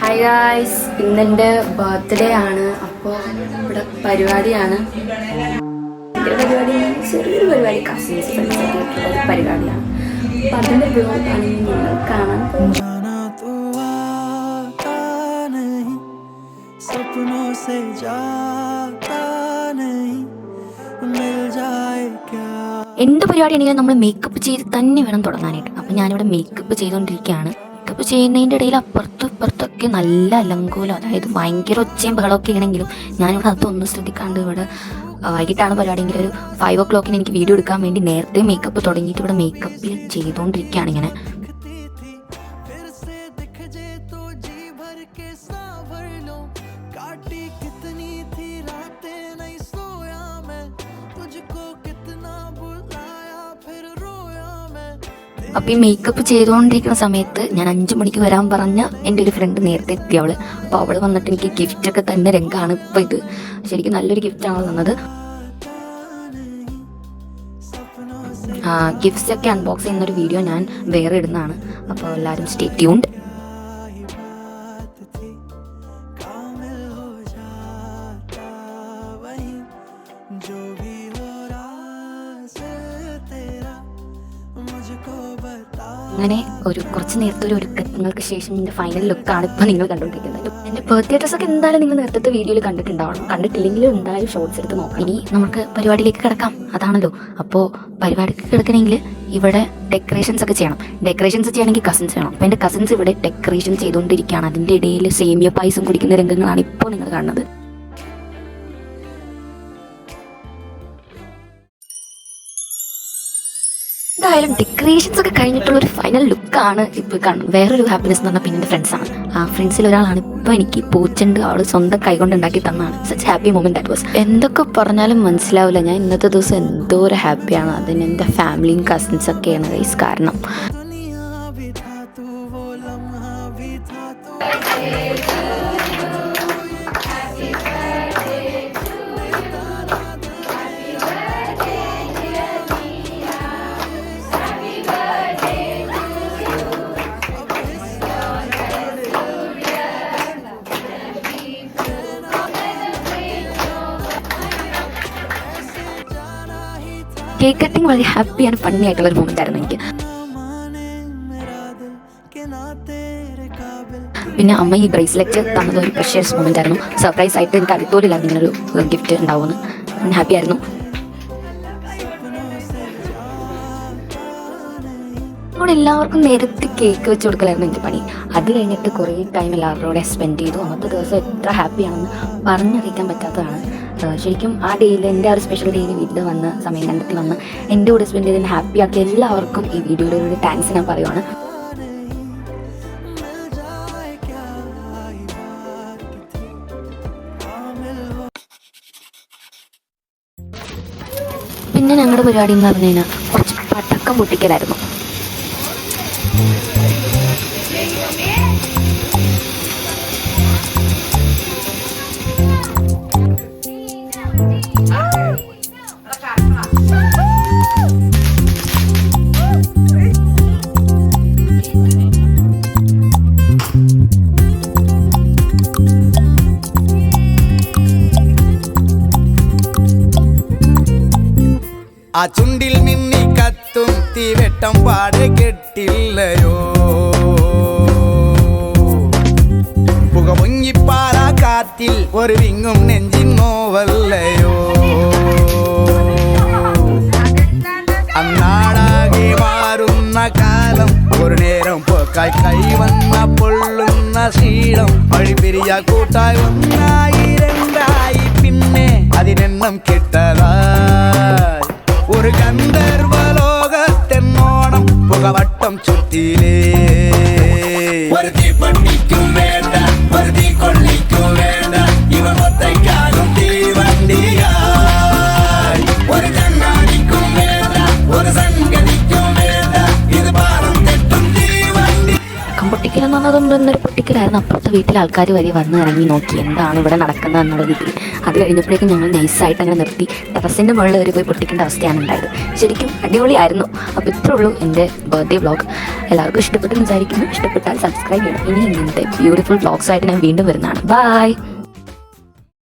Hi guys, ഇന്നെൻ്റെ birthday ആണ്. അപ്പോൾ ഇവിടെ പരിപാടിയാണ്. ചെറിയൊരു പരിപാടി, കസിൻസ് ഫ്രണ്ട്സൊക്കെ ആയിട്ടുള്ള ഒരു പരിപാടിയാണ്. അപ്പം അതിൻ്റെ ബ്ലോഗാണ് നിങ്ങൾ കാണാൻ പോകുന്നത്. എന്ത് പരിപാടിയാണെങ്കിലും നമ്മൾ മേക്കപ്പ് ചെയ്ത് തന്നെ വേണം തുടങ്ങാനായിട്ട്. അപ്പം ഞാനിവിടെ മേക്കപ്പ് ചെയ്തുകൊണ്ടിരിക്കുകയാണ്. മേക്കപ്പ് ചെയ്യുന്നതിൻ്റെ ഇടയിൽ അപ്പുറത്തും ഇപ്പുറത്തൊക്കെ നല്ല അലങ്കോലം, അതായത് ഭയങ്കര ഒച്ചയും ബഹളമൊക്കെ ആണെങ്കിലും ഞാനിവിടെ അതൊന്നും ശ്രദ്ധിക്കാണ്ട് ഇവിടെ വൈകിട്ടാണ് പരിപാടിയെങ്കിൽ ഒരു 5 o'clock എനിക്ക് വീഡിയോ എടുക്കാൻ വേണ്ടി നേരത്തെ മേക്കപ്പ് തുടങ്ങിയിട്ട് ഇവിടെ മേക്കപ്പ് ചെയ്തുകൊണ്ടിരിക്കുകയാണ് ഇങ്ങനെ. അപ്പോൾ ഈ മേക്കപ്പ് ചെയ്തുകൊണ്ടിരിക്കുന്ന സമയത്ത് ഞാൻ 5 മണിക്ക് വരാൻ പറഞ്ഞ എൻ്റെ ഒരു ഫ്രണ്ട് നേരത്തെ എത്തി അവൾ. അപ്പോൾ അവൾ വന്നിട്ട് എനിക്ക് ഗിഫ്റ്റൊക്കെ തന്നെ രംഗമാണ്. ഇപ്പോൾ ഇത് ശരിക്കും നല്ലൊരു ഗിഫ്റ്റാണ് തന്നത്. ഗിഫ്റ്റ്സൊക്കെ അൺബോക്സ് ചെയ്യുന്നൊരു വീഡിയോ ഞാൻ വേറെ ഇടുന്നതാണ്. അപ്പോൾ എല്ലാവരും സ്റ്റേ ട്യൂൺഡ്. അങ്ങനെ കുറച്ച് നേരത്തെ ഒരു ഒരുക്കങ്ങൾക്ക് ശേഷം എൻ്റെ ഫൈനൽ ലുക്കാണ് ഇപ്പോൾ നിങ്ങൾ കണ്ടുകൊണ്ടിരിക്കുന്നത്. എൻ്റെ ബർത്ത്ഡേ ഡ്രസ്സൊക്കെ എന്തായാലും നിങ്ങൾ നേരത്തെ വീഡിയോയിൽ കണ്ടിട്ടുണ്ടാവണം. കണ്ടിട്ടില്ലെങ്കിലും എന്തായാലും ഷോർട്സ് എടുത്ത് നോക്കാം. ഇനി നമുക്ക് പരിപാടിയിലേക്ക് കിടക്കാം, അതാണല്ലോ. അപ്പോൾ പരിപാടിക്ക് കിടക്കണമെങ്കിൽ ഇവിടെ ഡെക്കറേഷൻസ് ഒക്കെ ചെയ്യണം. ഡെക്കറേഷൻസ് ചെയ്യണമെങ്കിൽ കസിൻസ് വേണം. അപ്പോൾ എൻ്റെ കസിൻസ് ഇവിടെ ഡെക്കറേഷൻ ചെയ്തുകൊണ്ടിരിക്കുകയാണ്. അതിൻ്റെ ഇടയിൽ സേമിയ പായസം കുടിക്കുന്ന രംഗങ്ങളാണ് ഇപ്പോൾ നിങ്ങൾ കാണുന്നത്. എന്തായാലും ഡെക്കറേഷൻസ് ഒക്കെ കഴിഞ്ഞിട്ടുള്ള ഒരു ഫൈനൽ ലുക്കാണ് ഇപ്പോൾ കാണുന്നത്. വേറൊരു ഹാപ്പിനെസ് എന്ന് പറഞ്ഞാൽ പിന്നെ എൻ്റെ ഫ്രണ്ട്സാണ്. ആ ഫ്രണ്ട്സിൽ ഒരാളാണ് ഇപ്പോൾ എനിക്ക് പൂച്ചണ്ട് അവൾ സ്വന്തം കൈകൊണ്ട് ഉണ്ടാക്കി തന്നാണ്. Such happy moment that was. എന്തൊക്കെ പറഞ്ഞാലും മനസ്സിലാവില്ല. ഞാൻ ഇന്നത്തെ ദിവസം എന്തോ ഒരു ഹാപ്പിയാണ്. അതിന് എൻ്റെ ഫാമിലിയും കസിൻസൊക്കെയാണ് ഗൈസ് കാരണം. കേക്ക് കട്ടിങ് വളരെ ഹാപ്പി ആൻഡ് ഫണ്ണി ആയിട്ടുള്ള ഒരു മൊമെന്റ് ആയിരുന്നു എനിക്ക്. പിന്നെ അമ്മ ഈ ബ്രേസ്ലെറ്റ് തന്നത് ഒരു പ്രഷ്യസ് മൊമെന്റ് ആയിരുന്നു. സർപ്രൈസ് ആയിട്ട് എനിക്ക് അറിയത്തോലില്ല ഇങ്ങനൊരു ഗിഫ്റ്റ് ഉണ്ടാവുമെന്ന്. ഹാപ്പി ആയിരുന്നു. അവിടെ എല്ലാവർക്കും നേരത്തെ കേക്ക് വെച്ച് കൊടുക്കലായിരുന്നു എൻ്റെ പണി. അത് കഴിഞ്ഞിട്ട് കുറേ ടൈം എല്ലാവരോടെ സ്പെൻഡ് ചെയ്തു. അന്നത്തെ ദിവസം എത്ര ഹാപ്പിയാണെന്ന് പറഞ്ഞറിയിക്കാൻ പറ്റാത്തതാണ്. ശരിക്കും ആ ഡേയിൽ എൻ്റെ ആ ഒരു സ്പെഷ്യൽ ഡേയിൽ വീട്ടിൽ വന്ന് സമയം കണ്ടെത്തി വന്ന് എൻ്റെ കൂടെ സ്പെൻഡ് ചെയ്തതിന് ഹാപ്പി ആക്കി എല്ലാവർക്കും ഈ വീഡിയോയുടെ ഒരു താങ്ക്സ് ഞാൻ പറയുവാണ്. പിന്നെ ഞങ്ങളുടെ പരിപാടി എന്ന് പറഞ്ഞു കഴിഞ്ഞാൽ കുറച്ച് പടക്കം പൊട്ടിക്കലായിരുന്നു. ആ ചുണ്ടിൽ മിന്നി കത്തും തീവെട്ടം പാടെ കെട്ടില്ലയോ, പുക പൊങ്ങിപ്പാറാ കാറ്റിൽ ഒരു വിങ്ങും നെഞ്ചിൻ നോവല്ലയോ. അന്നാടാകെ മാറുന്ന കാലം ഒരു നേരം പോക്കായി കൈവന്ന പൊള്ളുന്ന ശീലം വഴിപിരിയ കൂട്ടായി ഒന്നായി രണ്ടായി പിന്നെ അതിനെണ്ണം കെട്ടതായി ഒരു ഗന്ധർവലോകത്തെന്നോണം പുകവട്ടം ചുറ്റിലേ. ഒരു തീപ്പണിക്കും വേണ്ട ഒരു തീ കൊള്ളിക്കും വേണ്ട ഇവ മൊത്തയ്ക്കാനും തീവണ്ടിയായി. ഒരു കണ്ണാടിക്കും വേണ്ട ഒരു സംഗതിക്കും വേണ്ട ഇത് പാറും തെറ്റും തീവണ്ടി. പൊട്ടിക്കലെന്ന് പറഞ്ഞാൽ അതൊന്നൊരു പൊട്ടിക്കലായിരുന്നു. അപ്പുറത്തെ വീട്ടിലെ ആൾക്കാർ വരെ വന്ന് ഇറങ്ങി നോക്കി എന്താണ് ഇവിടെ നടക്കുന്നത് എന്നുള്ള രീതിയിൽ. അത് കഴിഞ്ഞപ്പോഴേക്കും ഞങ്ങൾ നൈസായിട്ട് അങ്ങനെ നിർത്തി ടെറസിൻ്റെ മുകളിൽ വരെ പോയി പൊട്ടിക്കേണ്ട അവസ്ഥയാണ് ഉണ്ടായത്. ശരിക്കും അടിപൊളിയായിരുന്നു. അപ്പോൾ ഇത്രേ ഉള്ളൂ എൻ്റെ ബർത്ത്ഡേ വ്ളോഗ്. എല്ലാവർക്കും ഇഷ്ടപ്പെട്ടു വിചാരിക്കുന്നു. ഇഷ്ടപ്പെട്ടാൽ സബ്സ്ക്രൈബ് ചെയ്യണം. ഇനി ഇങ്ങനത്തെ ബ്യൂട്ടിഫുൾ വ്ളോഗ്സായിട്ട് ഞാൻ വീണ്ടും വരുന്നതാണ്. ബൈ.